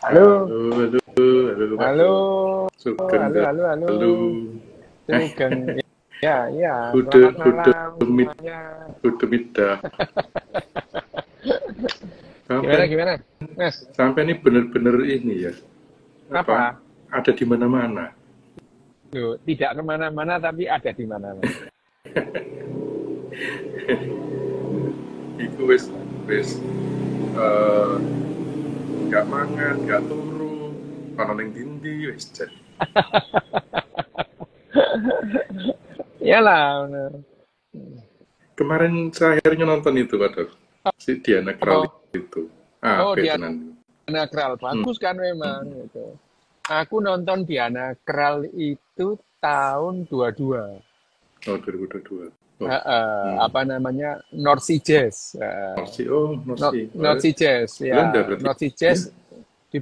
Halo, Halo, halo, Pak halo, Sugeng. halo. Halo. Sugeng. Ya, selamat Huda malam mit, semuanya. huda midah. Gimana, Sampai, gimana? Mas, sampai ini bener-bener ini ya. Apa? apa? Ada di mana-mana. Loh, tidak kemana-mana, tapi ada di mana-mana. Iku wis eh, nggak mangan, nggak turu, kalau neng dindi wis jet. Iyalah, bener. Kemarin saya akhirnya nonton itu, Pak, si Diana Krall Apa? itu. Oh, Apik Diana tenan. Krall. Hmm. Bagus kan memang. Gitu. Aku nonton Diana Krall itu tahun 22. Oh, 2022. Oh. Apa namanya? North Sea Jazz. Norsi, oh, Norsi. North Sea Jazz, Belanda ya. berarti. North Sea Ya? Jazz di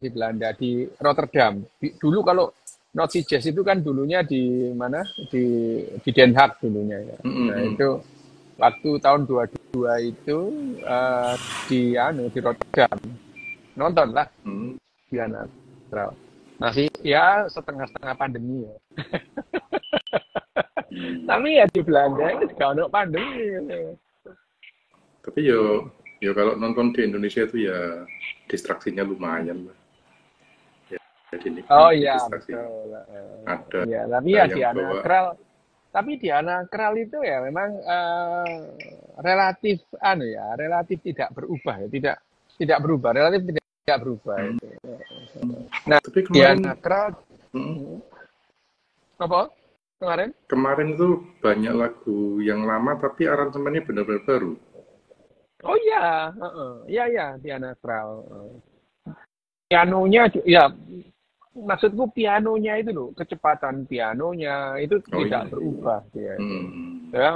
Belanda, di Rotterdam. Dulu kalau North Sea Jazz itu kan dulunya di mana? Di Den Haag dulunya ya. Nah, Mm-mm. itu waktu tahun 22 itu di Rotterdam. Nonton lah Hmm. Diana Krall. Masih ya setengah-setengah pandemi ya. Tapi ya di Belanda itu juga ada pandemi. Tapi yo kalau nonton di Indonesia itu ya distraksinya lumayan lah. Ya, jadi Oh nikmati iya, distraksinya. betul. Ada Iya, tapi ya yang Diana bawa. Krall. Tapi Diana Krall itu ya memang relatif relatif tidak berubah ya, tidak berubah, relatif tidak berubah Hmm. itu. Nah, Tapi kemarin, Diana Krall hmm, apa? Kemarin? kemarin itu banyak lagu yang lama tapi aransemennya benar-benar baru. Oh iya, heeh. Iya Diana Krall. Pianonya ya maksudku pianonya itu loh, kecepatan pianonya itu Oh iya, tidak berubah dia itu. hmm. Ya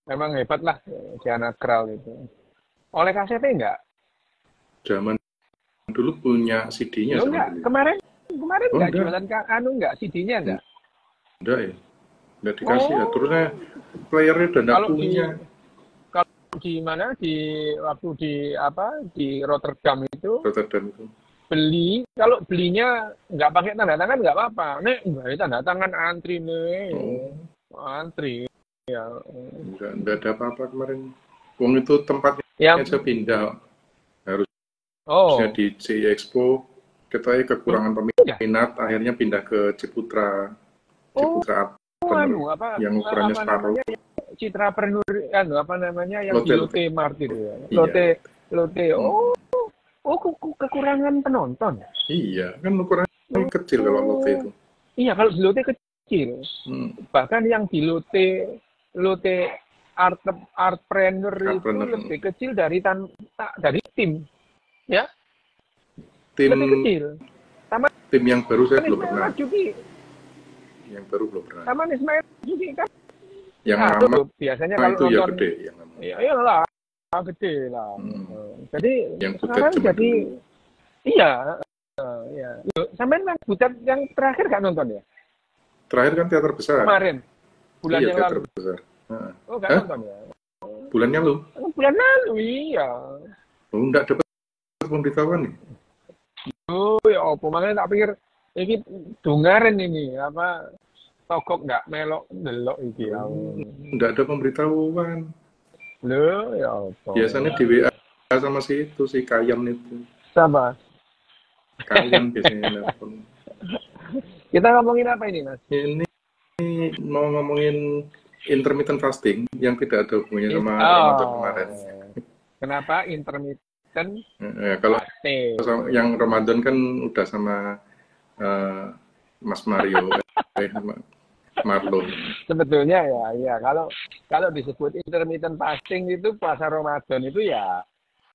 memang hebat lah Diana Krall itu. Oleh kasetnya enggak? Zaman dulu punya CD-nya Lo zaman enggak? dulu. Kemarin Oh enggak enggak, jualan enggak CD-nya enggak? enggak ya. Enggak dikasih ya. Oh, Terusnya playernya udah enggak kalau punya. kalau di mana waktu di Rotterdam itu Rotterdam itu. kalau belinya nggak pakai tanda tangan nggak apa-apa. Nek nggak ada tanda tangan antri nih. Oh, Antri ya. enggak ada apa-apa kemarin. Wong itu tempatnya Ya, aja pindah. Harusnya oh, di CI Expo kita kekurangan ya. peminat, akhirnya pindah ke Ciputra. Oh, Ciputra Partner yang ukurannya apa separuh. namanya? Citrapreneur apa namanya yang di Lotte, Lotte. Lotte Mart itu ya. Iya, Lotte. Lotte. Hmm. Kekurangan penonton. Iya, kan ukurannya kecil kalau Lotte Oh, itu. iya kalau di Lotte kecil. Hmm. Bahkan yang di Lotte Artpreneur itu Partner. lebih kecil dari tim, ya, Tim lebih kecil. Taman tim yang baru saya belum Ismail pernah. Marzuki, Yang baru belum pernah. Taman Ismail Marzuki kan. Yang Nah, lama tuh biasanya kalau itu ya nonton, gede yang lama. ya iyalah, gede lah. Hmm. Jadi Yang butet sekarang zaman jadi, dulu. iya, ya. Sampai yang butet yang terakhir gak nonton ya? Terakhir kan teater besar. Kemarin, bulan Iya, yang teater lalu. besar. Nah. Oh, gak Hah? nonton ya? Bulannya lu? Bulan lalu, iya. Oh, enggak dapat pemberitahuan nih. Oh, ya apa? Makanya tak pikir, ini dungaren ini, apa, togok nggak melok delok iki ya. Enggak ada pemberitahuan. Loh, ya apa? Biasanya di WA sama si itu, si Kayan itu. Sama. Kayan biasanya nelfon. Kita ngomongin apa ini, Mas? Ini mau ngomongin intermittent fasting yang tidak ada hubungannya sama Oh. Ramadan kemarin. Kenapa intermittent Kalau fasting? yang Ramadan kan udah sama Mas Mario, Marlon. Sebetulnya ya kalau disebut intermittent fasting itu puasa Ramadan itu ya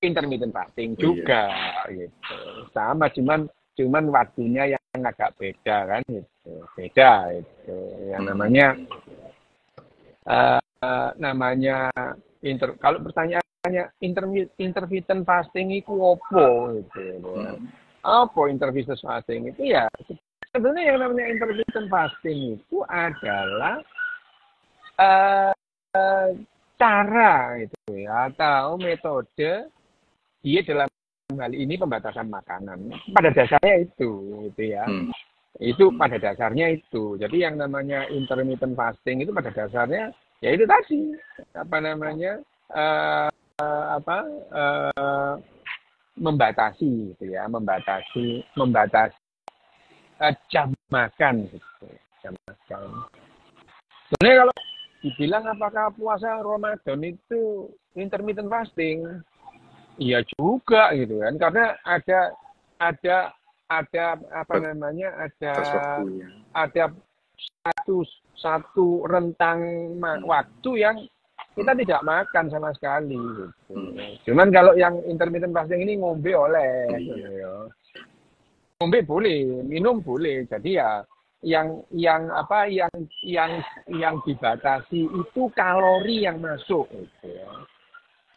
intermittent fasting juga gitu. Sama cuman waktunya yang agak beda kan gitu. Beda itu. Yang namanya kalau pertanyaannya intermittent fasting itu apa gitu. Apa intermittent fasting itu ya sebenarnya yang namanya intermittent fasting itu adalah cara itu ya atau metode diet dalam hal ini pembatasan makanan. Pada dasarnya itu gitu ya. Itu pada dasarnya itu. Jadi yang namanya intermittent fasting itu pada dasarnya ya itu tadi apa namanya membatasi gitu ya, membatasi jam makan gitu. Jam makan. Sebenarnya kalau dibilang apakah puasa Ramadan itu intermittent fasting? Iya juga gitu kan, karena ada apa namanya ada satu rentang waktu yang kita tidak makan sama sekali gitu. Cuman kalau yang intermittent fasting ini ngombe oleh gitu ya. Ngombe boleh, minum boleh. Jadi ya yang dibatasi itu kalori yang masuk gitu ya.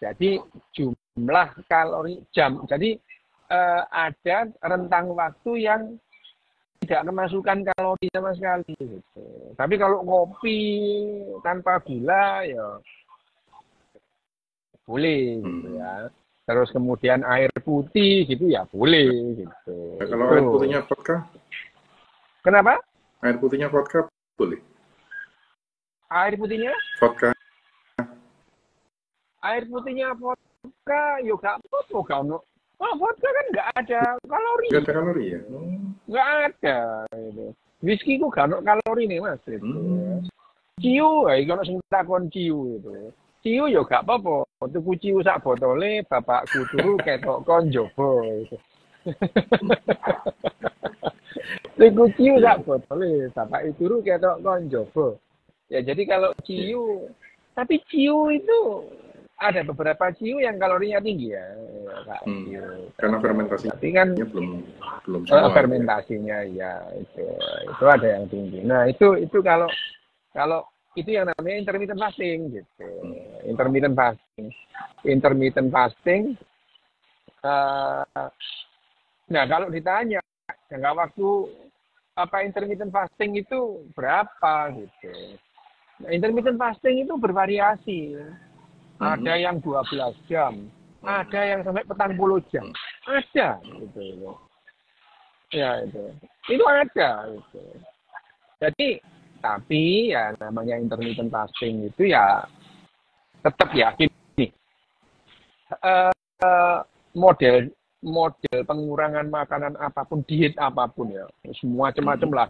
Jadi jumlah kalori jam. Jadi ada rentang waktu yang tidak kemasukan kalori sama sekali gitu. Tapi kalau kopi tanpa gula ya boleh gitu ya. Terus kemudian air putih gitu ya boleh gitu. Nah, kalau air putihnya vodka? Kenapa? Air putihnya vodka boleh. Air putihnya? Vodka. Air putihnya vodka yo gak apa-apa. Vodka kan nggak ada kalori. Nggak ada kalori ya? Nggak ada. Gitu. Whisky ku gak ada kalori nih mas. Gitu. Ciu, kalau sing takon ciu itu. Ciu yo gak apa-apa. Tuku ciu sak botole, bapakku turu ketok kon jowo. Gitu. Tuku ciu sak botole, bapak turu ketok kon jowo. Ya jadi kalau ciu, tapi ciu itu ada beberapa ciu yang kalorinya tinggi ya. Karena fermentasinya tapi kan belum semua. Fermentasinya ya itu ada yang tinggi. Nah itu kalau itu yang namanya intermittent fasting gitu. Intermittent fasting. Nah kalau ditanya jangka waktu apa intermittent fasting itu berapa gitu. Nah, intermittent fasting itu bervariasi. Ada yang 12 jam, ada yang sampai 40 jam. Ada gitu. Ya itu ada gitu. Jadi tapi ya namanya intermittent fasting itu ya tetap ya gini. Model pengurangan makanan apapun, diet apapun ya. Semua macam-macam lah.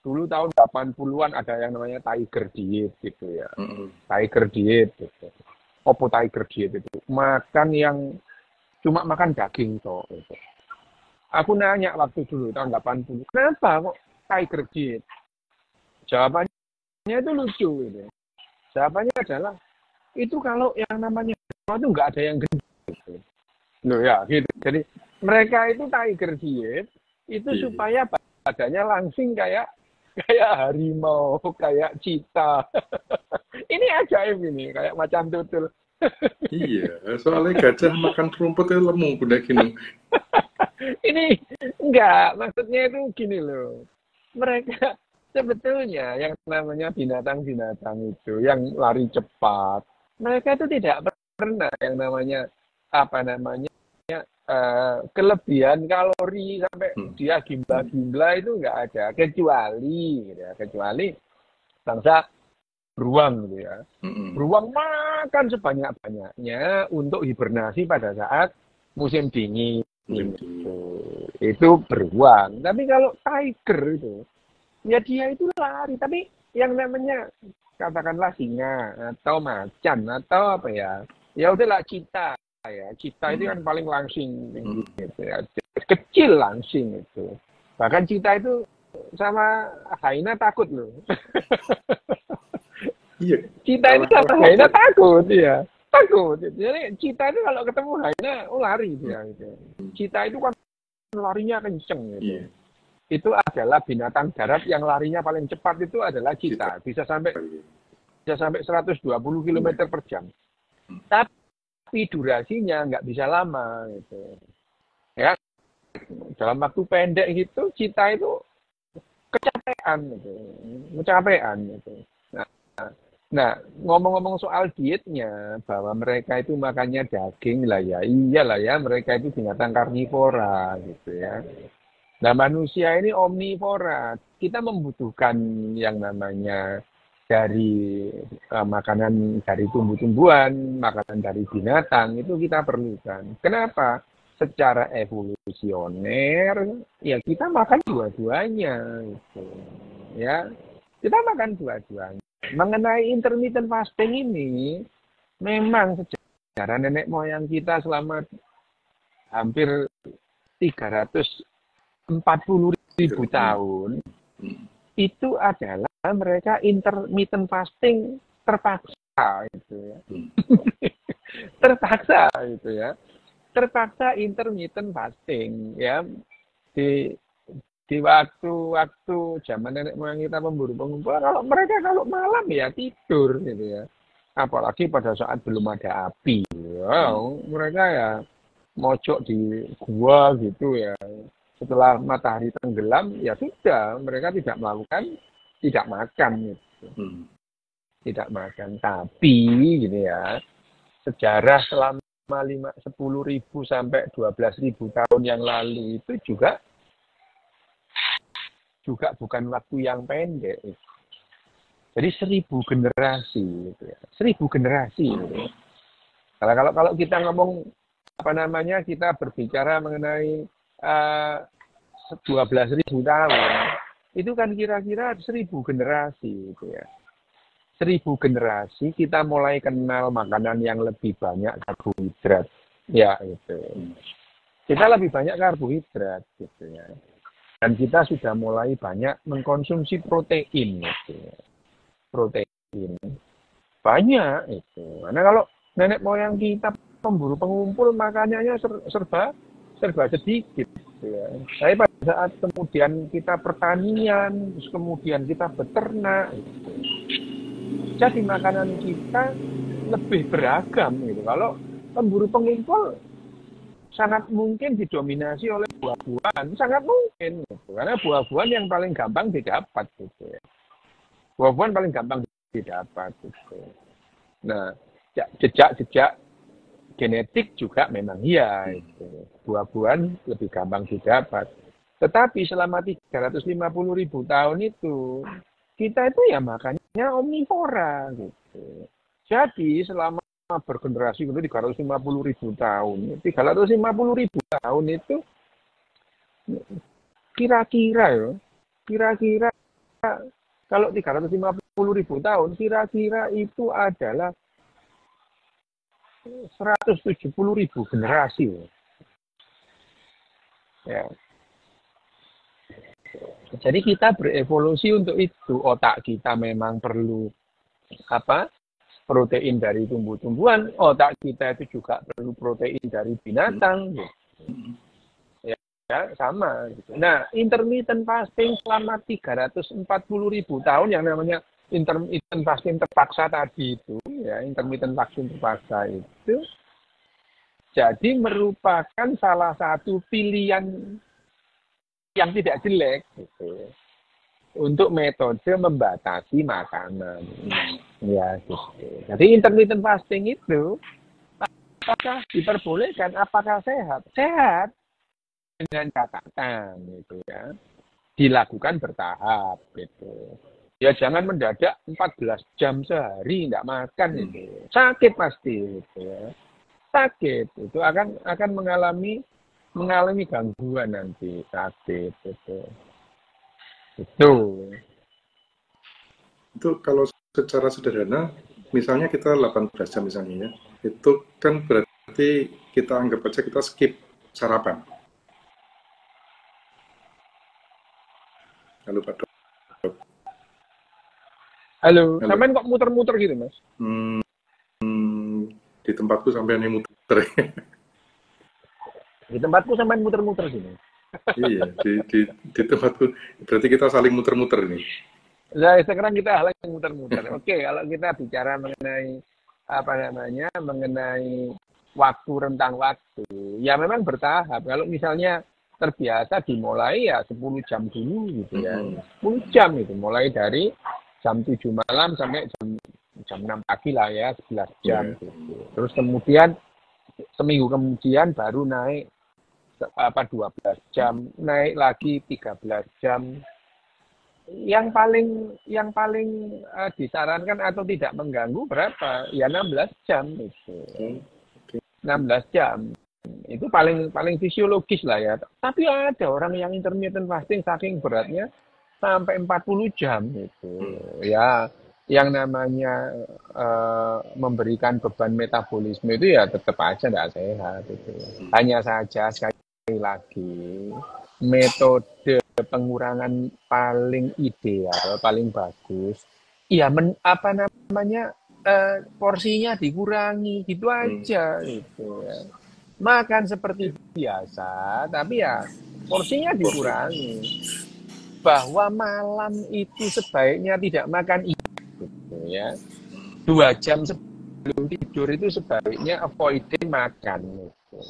Dulu tahun 80-an ada yang namanya Tiger diet gitu ya. Tiger diet gitu. Apa Tiger diet itu? Makan yang cuma makan daging toh gitu. Aku nanya waktu dulu tahun 80, kenapa kok Tiger diet? Jawabannya itu lucu gitu. Jawabannya adalah itu kalau yang namanya itu nggak ada yang gendut gitu. Loh ya gitu. Jadi mereka itu Tiger diet itu supaya badannya langsing kayak harimau, kayak cita. Ini ajaib ini, kayak macan tutul. Iya, soalnya gajah makan rumput itu lemu udah gini. Ini enggak, maksudnya itu gini loh. Mereka sebetulnya yang namanya binatang-binatang itu yang lari cepat, mereka itu tidak pernah yang namanya kelebihan kalori sampai dia gimla itu enggak ada, kecuali bangsa beruang gitu ya. Beruang makan sebanyak-banyaknya untuk hibernasi pada saat musim dingin. Itu beruang. Tapi kalau tiger itu, ya dia itu lari. Tapi yang namanya katakanlah singa atau macan atau apa ya, ya udahlah cita ya. Cita itu kan paling langsing gitu ya. Kecil langsing itu. Bahkan cita itu sama hyena takut loh. Iya. Cita itu sama hyena takut ya. Takut. Jadi cita itu kalau ketemu hyena lari dia gitu. Cita itu kan larinya kenceng gitu. Itu adalah binatang darat yang larinya paling cepat itu adalah cita. Bisa sampai 120 km per jam. Tapi durasinya nggak bisa lama gitu. Ya. Dalam waktu pendek gitu cita itu kecapean gitu. Nah, ngomong-ngomong soal dietnya, bahwa mereka itu makannya daging lah ya, iyalah ya, mereka itu binatang karnivora gitu ya. Nah, manusia ini omnivora. Kita membutuhkan yang namanya dari makanan dari tumbuh-tumbuhan, makanan dari binatang, itu kita perlukan. Kenapa? Secara evolusioner, ya kita makan dua-duanya. Gitu. Ya, kita makan dua-duanya. Mengenai intermittent fasting ini, memang sejarah nenek moyang kita selama hampir 340.000 tahun, itu adalah mereka intermittent fasting terpaksa, gitu ya. Terpaksa, gitu ya. Terpaksa intermittent fasting, ya. Di waktu-waktu zaman nenek moyang kita memburu pengumpulan, kalau malam ya tidur gitu ya. Apalagi pada saat belum ada api. Ya, mereka ya mojok di gua gitu ya. Setelah matahari tenggelam, ya sudah, mereka tidak makan gitu. Tidak makan. Tapi gitu ya, sejarah selama 10.000 sampai 12.000 tahun yang lalu itu juga bukan waktu yang pendek. Jadi 1.000 generasi gitu ya. 1.000 generasi gitu. Kalau kita ngomong kita berbicara mengenai 12.000 tahun, itu kan kira-kira 1.000 generasi gitu ya. 1.000 generasi kita mulai kenal makanan yang lebih banyak karbohidrat. Ya itu. Kita lebih banyak karbohidrat gitu ya. Dan kita sudah mulai banyak mengkonsumsi protein gitu ya. Protein. Banyak itu. Karena kalau nenek moyang kita pemburu pengumpul, makanannya serba sedikit gitu ya. Tapi pada saat kemudian kita pertanian, terus kemudian kita beternak gitu. Jadi makanan kita lebih beragam gitu. Kalau pemburu pengumpul sangat mungkin didominasi oleh buah-buahan, sangat mungkin gitu. Karena buah-buahan yang paling gampang didapat gitu ya. Buah-buahan paling gampang didapat gitu. Nah, jejak genetik juga memang iya gitu. Buah-buahan lebih gampang didapat. Tetapi selama 350.000 tahun itu kita itu ya makannya omnivora gitu. Jadi selama bergenerasi itu 350.000 tahun. 350.000 tahun itu kira-kira kalau 350.000 tahun kira-kira itu adalah 170.000 generasi. Ya. Jadi kita berevolusi untuk itu. Otak kita memang perlu protein dari tumbuh-tumbuhan. Otak kita itu juga perlu protein dari binatang. Ya, sama. Gitu. Nah, intermittent fasting selama 340.000 tahun yang namanya intermittent fasting terpaksa tadi itu, ya, intermittent fasting terpaksa itu, jadi merupakan salah satu pilihan yang tidak jelek gitu, untuk metode membatasi makanan. Ya, gitu. Jadi intermittent fasting itu apakah diperbolehkan? Apakah sehat? Sehat dengan catatan gitu ya. Dilakukan bertahap gitu. Ya jangan mendadak 14 jam sehari enggak makan itu. Sakit pasti gitu ya. Sakit itu akan mengalami gangguan nanti, sakit itu. Itu kalau secara sederhana, misalnya kita 18 jam misalnya ya, itu kan berarti kita anggap aja kita skip sarapan. Halo Pak Dok. Halo. Sampean kok muter-muter gitu Mas? Di tempatku sampai ini muter. Di tempatku sampean muter-muter sini. Iya, di tempatku. Berarti kita saling muter-muter nih. Nah, sekarang kita saling muter-muter. Oke, kalau kita bicara mengenai mengenai rentang waktu, ya memang bertahap. Kalau misalnya terbiasa dimulai ya 10 jam dulu gitu ya. 10 jam itu mulai dari jam 7 malam sampai jam 6 pagi lah ya, 11 jam. Iya. Gitu. Terus kemudian seminggu kemudian baru naik 12 jam, naik lagi 13 jam. Yang paling disarankan atau tidak mengganggu berapa? Ya 16 jam itu. 16 jam. Itu paling fisiologis lah ya. Tapi ada orang yang intermittent fasting saking beratnya sampai 40 jam itu. Ya, yang namanya memberikan beban metabolisme itu ya tetap aja tidak sehat itu. Hanya saja sekali lagi metode pengurangan paling ideal, paling bagus, ya porsinya dikurangi gitu aja gitu ya. Makan seperti biasa, tapi ya porsinya dikurangi. Bahwa malam itu sebaiknya tidak makan gitu ya. 2 jam sebelum tidur itu sebaiknya avoiding makan gitu.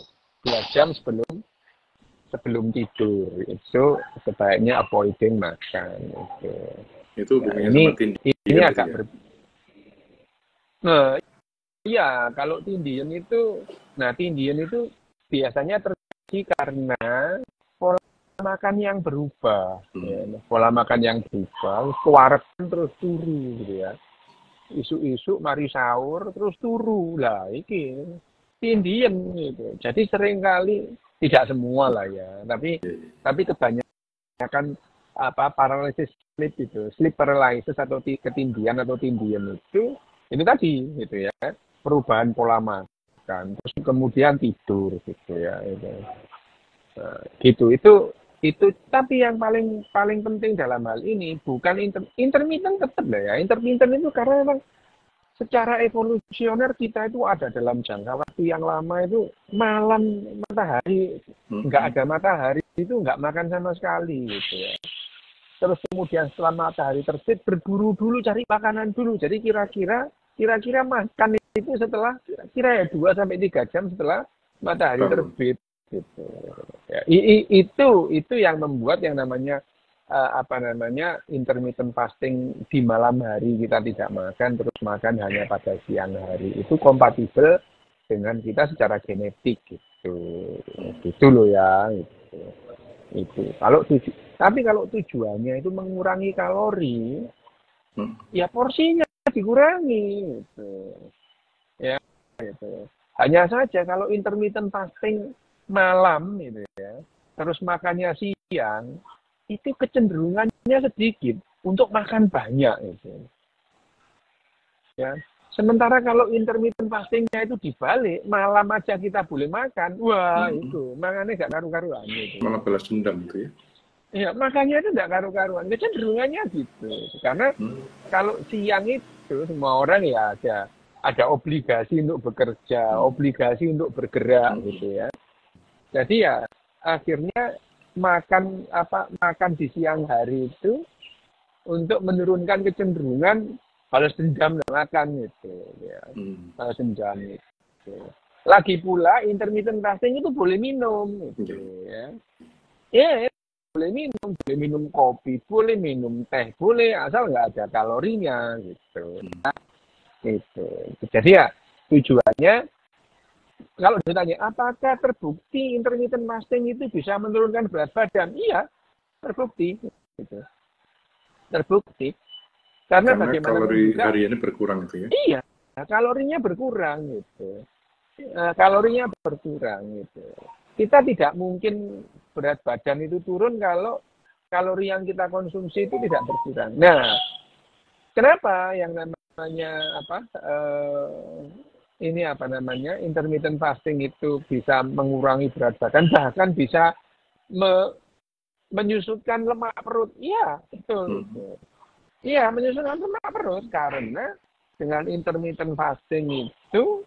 2 jam sebelum tidur itu sebaiknya avoiding makan gitu. Itu hubungannya sama ini agak iya, kalau tindian itu biasanya terjadi karena pola makan yang berubah. Ya, pola makan yang berubah, kewarekan terus turu gitu ya. Isu-isu mari sahur terus turu lah, iki tindian gitu. Jadi seringkali tidak semua lah ya, tapi kebanyakan paralysis sleep itu, sleep paralysis atau ketindian atau tindian itu tadi gitu ya. Perubahan pola makan, terus kemudian tidur gitu ya, gitu itu. Tapi yang paling penting dalam hal ini bukan intermittent tetap lah ya. Intermittent itu karena memang secara evolusioner kita itu ada dalam jangka waktu yang lama itu malam matahari nggak ada matahari itu nggak makan sama sekali gitu ya. Terus kemudian setelah matahari terbit berburu dulu cari makanan dulu. Jadi kira-kira makan itu setelah kira-kira ya 2-3 jam setelah matahari terbit gitu. Ya, itu yang membuat yang namanya intermittent fasting di malam hari kita tidak makan terus makan hanya pada siang hari itu kompatibel dengan kita secara genetik gitu loh ya itu. Tapi kalau tujuannya itu mengurangi kalori ya porsinya dikurangi gitu. Ya, gitu. Hanya saja kalau intermittent fasting malam gitu ya, terus makannya siang, itu kecenderungannya sedikit untuk makan banyak gitu. Ya. Sementara kalau intermittent fastingnya itu dibalik, malam aja kita boleh makan, wah itu makannya gak karu-karuan gitu. Malah balas dendam gitu ya. Ya, makanya itu tidak karu-karuan. Kecenderungannya gitu. Karena kalau siang itu semua orang ya ada obligasi untuk bekerja, obligasi untuk bergerak gitu ya. Jadi ya akhirnya makan di siang hari itu untuk menurunkan kecenderungan balas dendam dan makan gitu ya. Balas dendam gitu. Lagi pula intermittent fasting itu boleh minum gitu ya. Ya, boleh minum kopi, boleh minum teh, boleh asal nggak ada kalorinya gitu. Gitu. Jadi ya tujuannya kalau ditanya apakah terbukti intermittent fasting itu bisa menurunkan berat badan? Iya, terbukti. Gitu. Terbukti. Karena bagaimana kalori hariannya berkurang itu ya? Iya, kalorinya berkurang gitu. Kalorinya berkurang gitu. Kita tidak mungkin berat badan itu turun kalau kalori yang kita konsumsi itu tidak berkurang. Nah, kenapa yang namanya intermittent fasting itu bisa mengurangi berat badan, bahkan bisa menyusutkan lemak perut? Iya, betul. Iya, menyusutkan lemak perut karena dengan intermittent fasting itu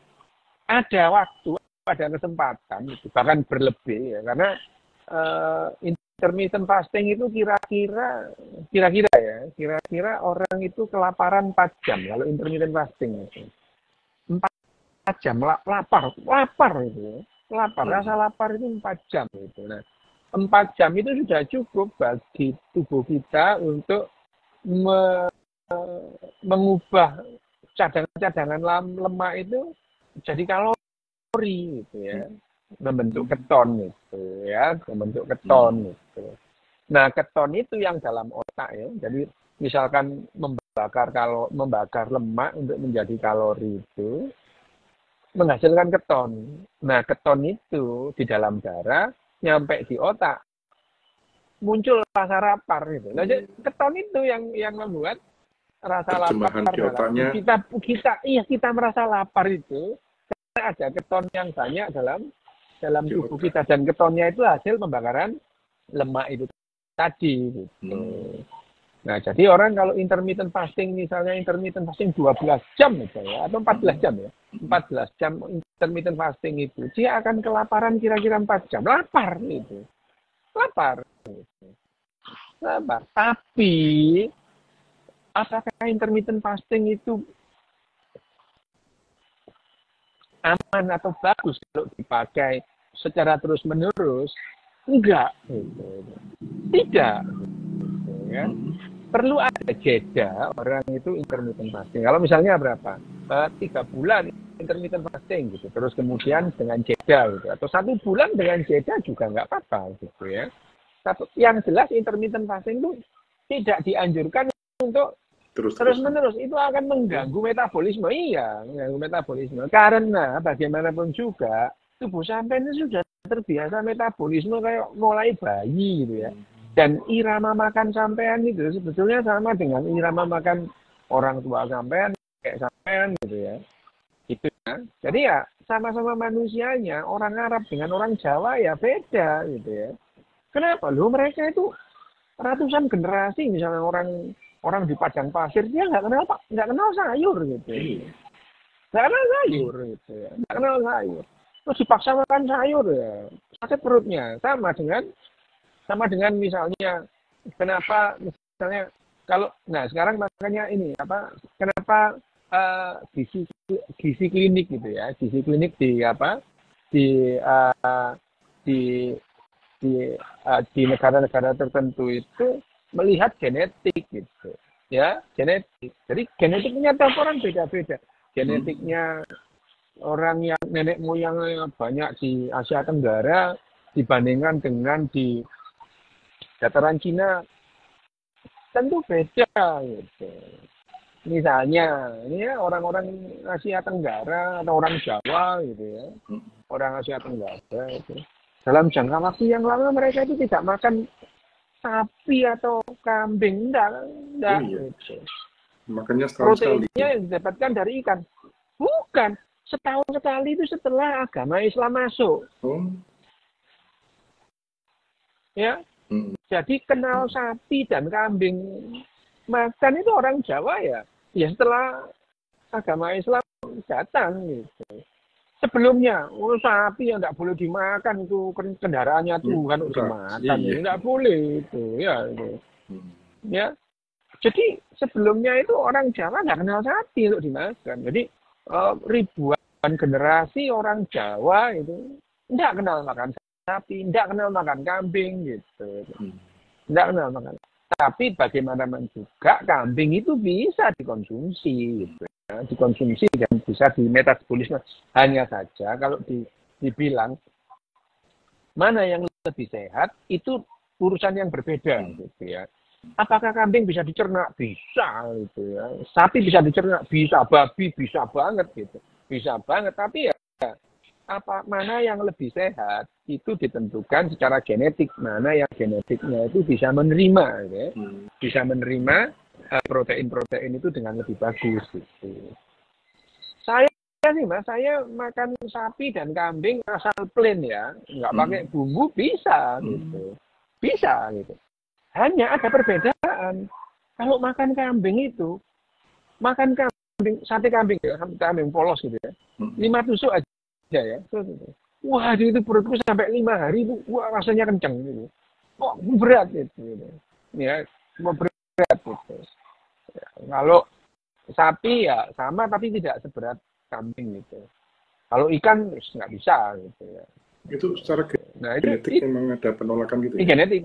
ada waktu, ada kesempatan, bahkan berlebih ya, karena intermittent fasting itu kira-kira orang itu kelaparan 4 jam kalau intermittent fasting itu. 4 jam lapar itu. Rasa lapar itu 4 jam itu. Nah, 4 jam itu sudah cukup bagi tubuh kita untuk mengubah cadangan-cadangan lemak itu jadi kalori gitu ya, membentuk keton gitu ya, membentuk keton gitu. Nah, keton itu yang dalam otak ya. Jadi misalkan membakar lemak untuk menjadi kalori itu menghasilkan keton. Nah, keton itu di dalam darah nyampe di otak muncul rasa lapar gitu. Nah, jadi keton itu yang membuat rasa lapar di otaknya. Kita merasa lapar itu karena ada keton yang banyak dalam tubuh kita, dan ketonnya itu hasil pembakaran lemak itu tadi gitu. Nah, jadi orang kalau intermittent fasting, misalnya intermittent fasting 12 jam gitu ya, atau 14 jam ya. 14 jam intermittent fasting itu, dia akan kelaparan kira-kira 4 jam. Lapar gitu. Lapar. Tapi, apakah intermittent fasting itu aman atau bagus kalau dipakai secara terus-menerus? Enggak. Gitu. Tidak. Gitu, ya. Perlu ada jeda orang itu intermittent fasting. Kalau misalnya berapa? 3 bulan intermittent fasting gitu. Terus kemudian dengan jeda gitu. Atau 1 bulan dengan jeda juga nggak apa-apa gitu ya. Tapi yang jelas intermittent fasting itu tidak dianjurkan untuk terus-menerus. Itu akan mengganggu metabolisme. Iya, mengganggu metabolisme. Karena bagaimanapun juga tubuh sampean itu sudah terbiasa metabolisme kayak mulai bayi gitu ya. Dan irama makan sampean itu sebetulnya sama dengan irama makan orang tua sampean, kayak sampean gitu ya. Gitu ya. Jadi ya sama-sama manusianya, orang Arab dengan orang Jawa ya beda gitu ya. Kenapa? Loh, mereka itu ratusan generasi misalnya orang di padang pasir dia nggak kenal sayur gitu. Nggak kenal sayur gitu ya. Nggak kenal sayur. Terus dipaksa makan sayur ya. Sakit perutnya. Sama dengan misalnya kenapa misalnya sekarang makanya ini kenapa gizi klinik gitu ya, gizi klinik di negara-negara tertentu itu melihat genetik gitu ya, genetik. Jadi genetiknya tiap orang beda-beda. Genetiknya orang yang nenek moyangnya banyak di Asia Tenggara dibandingkan dengan di dataran Cina tentu beda gitu. Misalnya, ini ya orang-orang Asia Tenggara atau orang Jawa gitu ya, orang Asia Tenggara itu dalam jangka waktu yang lama mereka itu tidak makan sapi atau kambing, enggak gitu. Makanya sekali-sekali. Proteinnya yang didapatkan dari ikan, bukan setahun sekali itu setelah agama Islam masuk. Ya. Jadi kenal sapi dan kambing makan itu orang Jawa ya setelah agama Islam datang gitu. Sebelumnya, sapi yang tidak boleh dimakan itu kendaraannya Tuhan untuk dimakan, tidak boleh itu ya. Itu. Ya, jadi sebelumnya itu orang Jawa nggak kenal sapi untuk dimakan. Jadi ribuan generasi orang Jawa itu tidak kenal makan sapi, tidak kenal makan kambing gitu. Tidak kenal makan. Tapi bagaimanapun juga kambing itu bisa dikonsumsi gitu ya. Dikonsumsi dan bisa dimetabolisme. Hanya saja kalau dibilang mana yang lebih sehat itu urusan yang berbeda gitu ya. Apakah kambing bisa dicerna? Bisa gitu ya. Sapi bisa dicerna? Bisa. Babi bisa banget gitu. Bisa banget, tapi ya mana yang lebih sehat itu ditentukan secara genetik, mana yang genetiknya itu bisa menerima ya. Bisa menerima protein-protein itu dengan lebih bagus gitu. Saya makan sapi dan kambing asal plain ya, nggak pakai bumbu bisa gitu. Bisa gitu. Hanya ada perbedaan. Kalau makan kambing itu, sate kambing ya, kambing polos gitu ya. 5 tusuk aja ya. Wah, itu perutku sampai 5 hari itu rasanya kencang gitu. Kok berat gitu. Ya, berat gitu. Ya, kalau sapi ya sama tapi tidak seberat kambing gitu. Kalau ikan nggak bisa gitu ya. Itu secara genetik memang ada penolakan gitu ya? Genetik.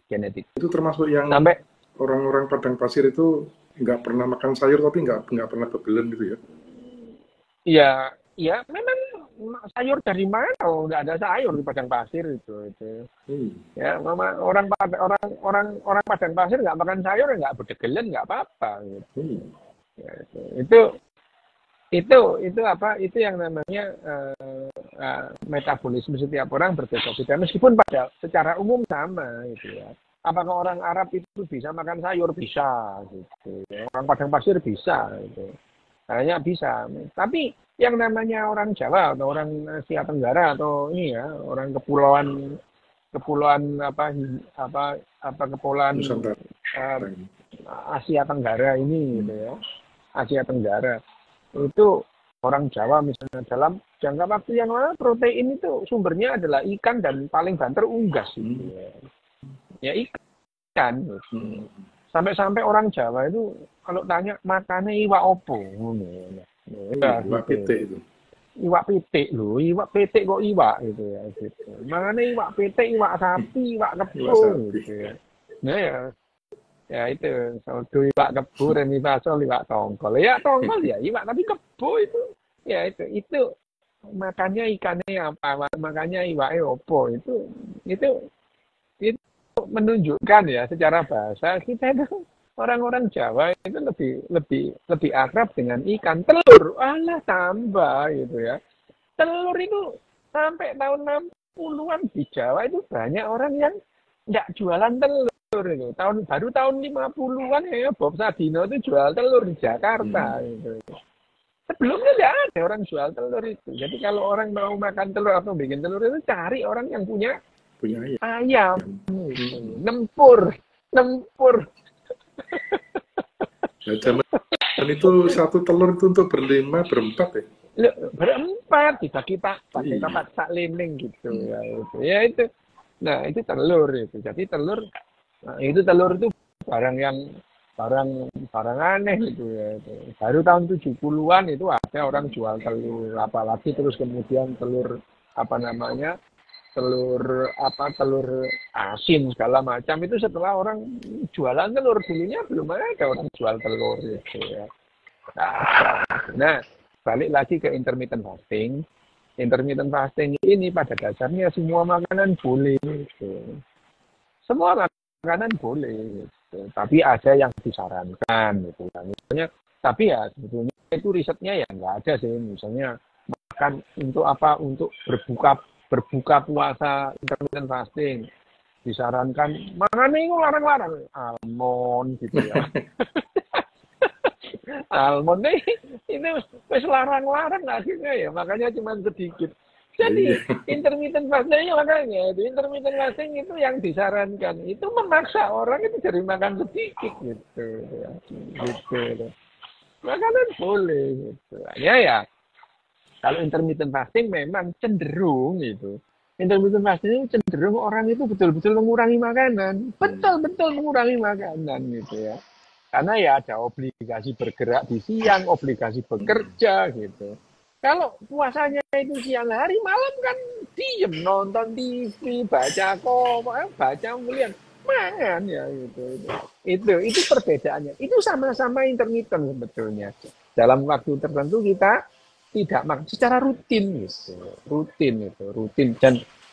Genetik. Itu termasuk yang sampai orang-orang padang pasir itu nggak pernah makan sayur tapi nggak pernah bebelen gitu ya? Iya, ya memang sayur dari mana? Oh, nggak ada sayur di padang pasir itu. Ya, mama orang padang pasir nggak makan sayur, nggak bedegelen, nggak apa-apa. Gitu. Ya, itu apa? Itu yang namanya metabolisme setiap orang berbeda-beda. Meskipun pada secara umum sama, gitu ya. Apakah orang Arab itu bisa makan sayur? Bisa, gitu. Orang padang pasir bisa, gitu. Kayaknya bisa. Tapi yang namanya orang Jawa atau orang Asia Tenggara atau ini ya orang kepulauan kepulauan Asia Tenggara ini gitu ya, Asia Tenggara itu orang Jawa misalnya dalam jangka waktu yang lama protein itu sumbernya adalah ikan dan paling banter unggas gitu ya ikan sampai orang Jawa itu kalau tanya makannya iwak opo iwak pitik itu. Iwak pitik loh, iwak pitik kok iwak gitu ya. Gitu. Makanya iwak pitik, iwak sapi, iwak kebo gitu ya. Nah ya itu, sodo iwak kebo, remi pasol, iwak tongkol. Ya tongkol ya iwak, tapi kebo itu ya itu makannya ikannya apa, makannya iwaknya opo itu menunjukkan ya secara bahasa kita itu orang-orang Jawa itu lebih akrab dengan ikan. Telur, alah tambah gitu ya. Telur itu sampai tahun 60-an di Jawa itu banyak orang yang nggak jualan telur itu. Baru tahun 50-an ya Bob Sadino itu jual telur di Jakarta gitu. Sebelumnya nggak ada orang jual telur itu. Jadi kalau orang mau makan telur atau bikin telur itu cari orang yang punya ayam. Nempur. Nah, zaman itu satu telur itu untuk berlima, berempat ya? Berempat, dibagi pakai tak lining gitu ya itu. Ya itu. Nah, itu telur itu. Jadi telur itu barang aneh gitu ya. Itu. Baru tahun 70-an itu ada orang jual telur, apalagi terus kemudian telur telur asin segala macam itu setelah orang jualan telur. Dulunya belum ada orang jual telur gitu ya. Nah, balik lagi ke intermittent fasting. Intermittent fasting ini pada dasarnya semua makanan boleh gitu. Semua makanan boleh gitu. Tapi ada yang disarankan gitu kan. Misalnya, tapi ya sebetulnya itu risetnya ya nggak ada sih. Misalnya makan untuk apa? Untuk berbuka puasa intermittent fasting disarankan makan itu larang-larang almond gitu ya. Almond ini wis larang-larang akhirnya ya makanya cuma sedikit. Jadi intermittent fasting makanya itu intermittent fasting itu yang disarankan itu memaksa orang itu jadi makan sedikit gitu ya. Gitu. Makanan boleh gitu. Ya. Kalau intermittent fasting memang cenderung gitu. Intermittent fasting itu cenderung orang itu betul-betul mengurangi makanan. Betul-betul mengurangi makanan gitu ya. Karena ya ada obligasi bergerak di siang, obligasi bekerja gitu. Kalau puasanya itu siang hari, malam kan diem nonton TV, baca kemudian mangan ya gitu. Itu perbedaannya. Itu sama-sama intermittent sebetulnya. Dalam waktu tertentu kita tidak makan secara rutin gitu. Rutin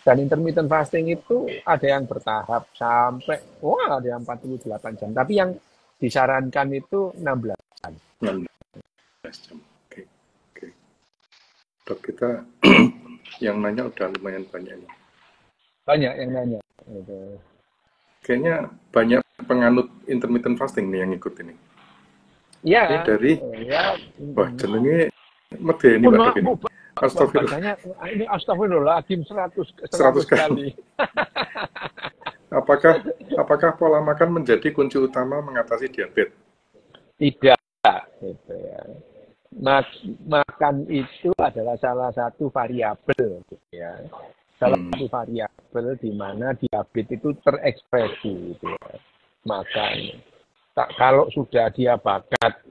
dan intermittent fasting itu ada yang bertahap sampai ada yang 48 jam tapi yang disarankan itu 16 jam. 16 jam. Oke. Dok, kita yang nanya udah lumayan banyak nih. Banyak yang nanya gitu. Kayaknya banyak penganut intermittent fasting nih yang ikut ini. Iya. Ini dari wah jenenge medeni Pak ini. Astagfirullahaladzim 100 kali. Apakah pola makan menjadi kunci utama mengatasi diabetes? Tidak, gitu ya. Makan itu adalah salah satu variabel, gitu ya. Salah satu variabel di mana diabetes itu terekspresi, gitu ya. Makan. Kalau sudah dia bakat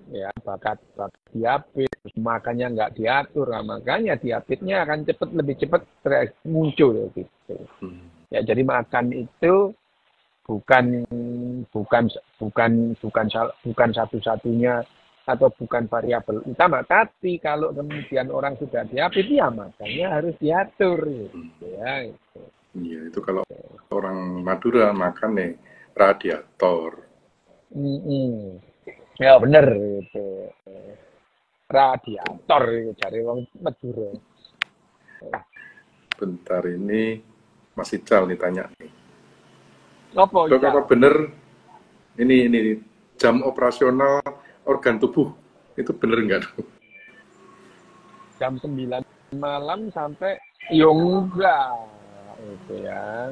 diabetes, makannya nggak diatur, makanya diabetesnya akan lebih cepat muncul gitu. Ya jadi makan itu bukan bukan bukan satu-satunya atau bukan variabel utama, tapi kalau kemudian orang sudah diabetes ya makannya harus diatur gitu ya. Iya, itu kalau orang Madura makan nih radiator. Ya bener itu. Radiator itu cari wong Madura. Bentar ini Mas Ical nih tanya nih. Apa Dok, apa bener ini jam operasional organ tubuh itu bener nggak? jam 9 malam sampai enggak itu ya.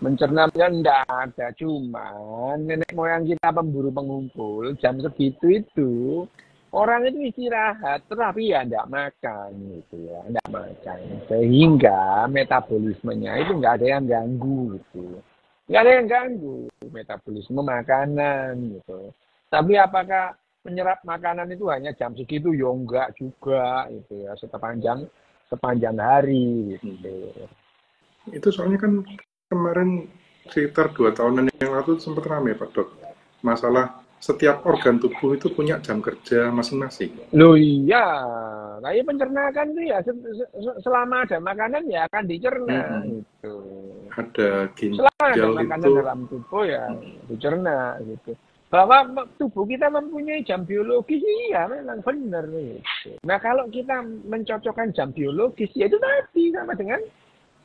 Mencernanya enggak ada, cuman nenek moyang kita pemburu pengumpul jam segitu itu orang itu istirahat, tapi ya enggak makan gitu ya, enggak makan. Sehingga metabolismenya itu enggak ada yang ganggu gitu. Enggak ada yang ganggu metabolisme makanan gitu. Tapi apakah menyerap makanan itu hanya jam segitu? Ya enggak juga itu ya, sepanjang hari gitu. Itu soalnya kan kemarin sekitar 2 tahunan yang lalu sempat ramai Pak Dok. Masalah setiap organ tubuh itu punya jam kerja masing-masing. Loh iya, kayak pencernaan tuh ya selama ada makanan ya akan dicerna gitu. Ada Selama ada ginjal makanan itu. dalam tubuh ya dicerna gitu. Bahwa tubuh kita mempunyai jam biologis, iya memang benar gitu. Nah kalau kita mencocokkan jam biologis, ya itu tadi sama dengan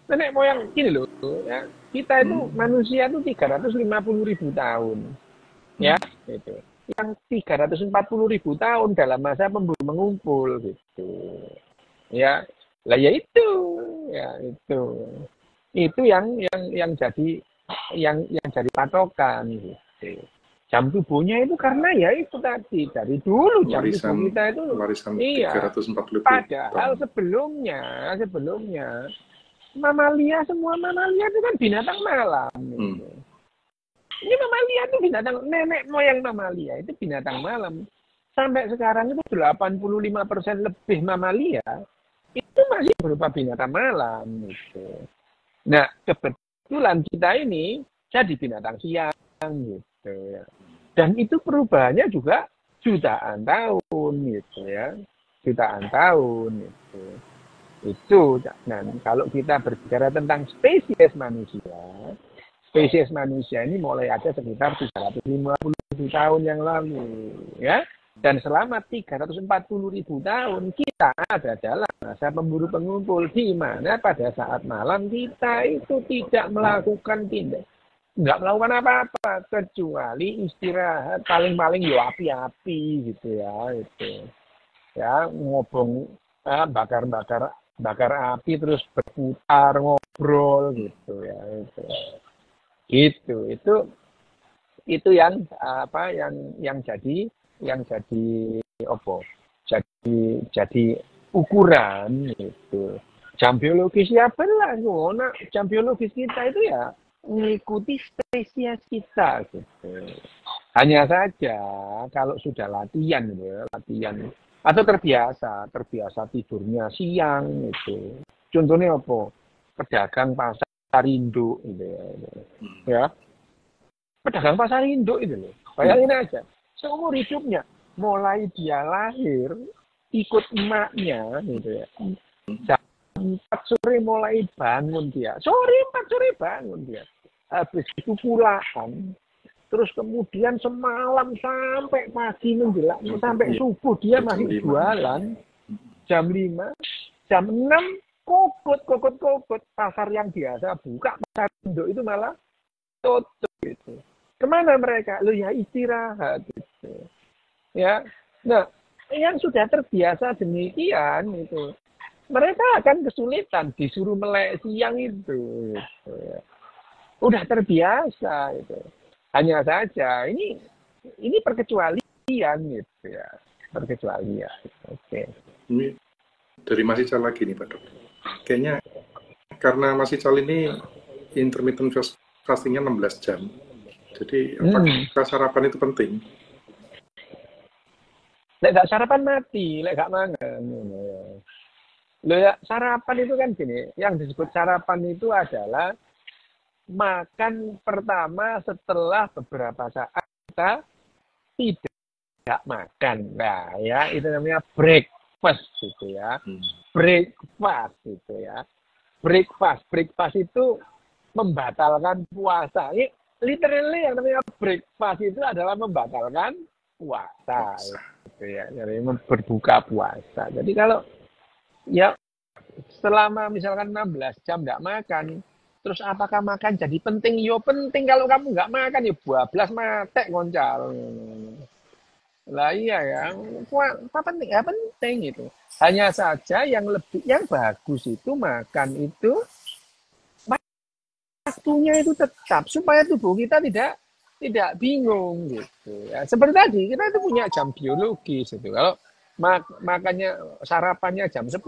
nenek moyang gini loh, ya kita itu manusia itu 350.000 tahun, ya gitu. Yang 340.000 tahun dalam masa pemburu mengumpul gitu, ya lah ya itu yang jadi patokan gitu. Jam tubuhnya itu karena ya itu tadi dari dulu jam tubuh kita itu iya. 340 Padahal sebelumnya semua mamalia itu kan binatang malam. Gitu. Ini mamalia itu binatang, nenek moyang mamalia itu binatang malam. Sampai sekarang itu 85% lebih mamalia itu masih berupa binatang malam. Gitu. Nah, kebetulan kita ini jadi binatang siang gitu ya. Dan itu perubahannya juga jutaan tahun gitu ya. Jutaan tahun gitu. Itu, dan kalau kita berbicara tentang spesies manusia ini mulai ada sekitar 350.000 tahun yang lalu, ya. Dan selama 340.000 tahun kita ada dalam masa pemburu pengumpul, di mana pada saat malam kita itu tidak melakukan nggak melakukan apa-apa kecuali istirahat, paling-paling ya api-api gitu ya, itu, ya ngobong, bakar api terus berputar ngobrol gitu ya itu yang jadi ukuran gitu. Jam biologis ya benar, jam biologis kita itu ya mengikuti spesies kita gitu. Hanya saja kalau sudah latihan atau terbiasa tidurnya siang itu. Contohnya apa? Pedagang pasar induk gitu ya. Pedagang pasar induk itu loh. Bayangin aja. Seumur hidupnya mulai dia lahir ikut emaknya gitu ya. Jam 4 sore mulai bangun dia. 4 sore bangun dia. Habis itu pulang. Terus kemudian semalam sampai pagi menjelang sampai subuh dia masih jualan. Jam 5, jam 6 kokot. Pasar yang biasa buka, pasar induk itu malah tutup gitu. Kemana mereka? Loh ya istirahat gitu. Ya. Nah, yang sudah terbiasa demikian itu, mereka akan kesulitan disuruh melek siang itu gitu ya. Udah terbiasa itu. Hanya saja ini perkecualian gitu ya. Perkecualian. Oke. Ini dari Mas Ical lagi nih Pak Dok. Kayaknya karena Mas Ical ini intermittent fastingnya 16 jam. Jadi apakah sarapan itu penting? Lek gak sarapan mati, lek gak mangan. Loh ya, sarapan itu kan gini, yang disebut sarapan itu adalah makan pertama setelah beberapa saat kita tidak makan. Nah, ya itu namanya breakfast gitu ya. Breakfast gitu ya. Breakfast itu membatalkan puasa. Ini literally yang namanya breakfast itu adalah membatalkan puasa gitu ya. Jadi berbuka puasa. Jadi kalau ya selama misalkan 16 jam nggak makan, terus apakah makan jadi penting? Yo penting, kalau kamu nggak makan ya 12 mate koncal. Lah iya ya, apa penting? Ya penting itu. Hanya saja yang bagus itu makan itu waktunya itu tetap supaya tubuh kita tidak bingung gitu ya. Seperti tadi kita itu punya jam biologis itu. Kalau makannya sarapannya jam 10,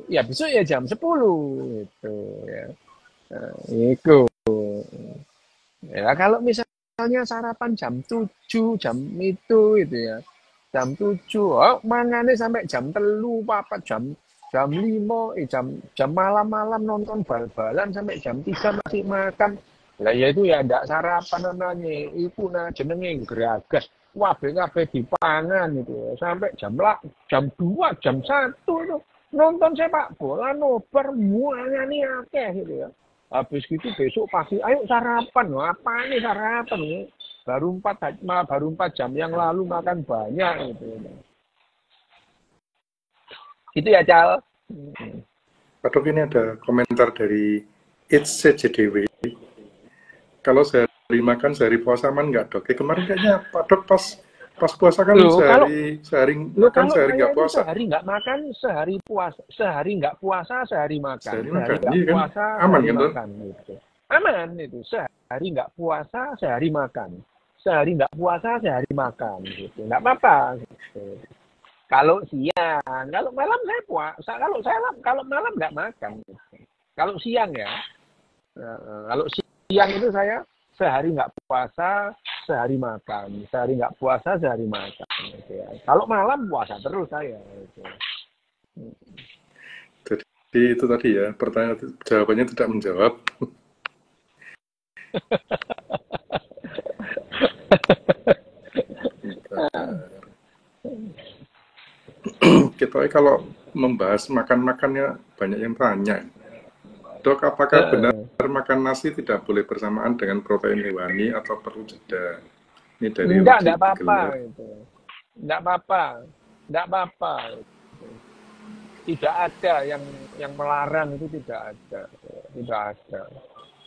ya besok ya jam 10 gitu ya. Nah, itu. Ya kalau misalnya sarapan jam 7, jam itu ya. Jam 7, mangannya sampai jam 3, 4, jam 5, jam malam-malam nonton bal-balan sampai jam 3 masih makan. Lah ya itu ya ndak sarapan namanya. Iku jenenge geragas. Kabeh dipangan itu ya. Sampai jam 2, jam 1 itu nonton sepak bola nobar muangane akeh gitu ya. Habis gitu besok pagi ayo sarapan. Apa nih sarapan ya? Baru 4 jam yang lalu makan banyak gitu. Itu ya, Cal. Pak Dok, ini ada komentar dari It's CJDW. Kalau sehari makan, sehari puasa man nggak, Dok? Kemarin kayaknya Pak Dok pas puasa kan sehari makan, sehari nggak puasa. Sehari nggak makan, sehari puasa. Sehari nggak puasa, sehari makan. Sehari nggak puasa, aman sehari kan, makan. Gitu. Aman itu. Sehari nggak puasa, sehari makan. Sehari nggak puasa, sehari makan. Gitu. Nggak apa-apa. Gitu. Kalau siang, kalau malam saya puasa. Kalau malam nggak makan. Gitu. Kalau siang ya. Kalau siang itu saya sehari nggak puasa, sehari makan. Sehari nggak puasa, sehari makan. Gitu ya. Kalau malam puasa terus saya. Gitu. Jadi itu tadi ya, jawabannya tidak menjawab. Kita kalau membahas makan-makannya banyak yang tanya. Dok, apakah benar makan nasi tidak boleh bersamaan dengan protein hewani atau perlu jeda? Ini dari Enggak apa-apa gitu. Enggak apa-apa. Tidak ada yang melarang itu, tidak ada.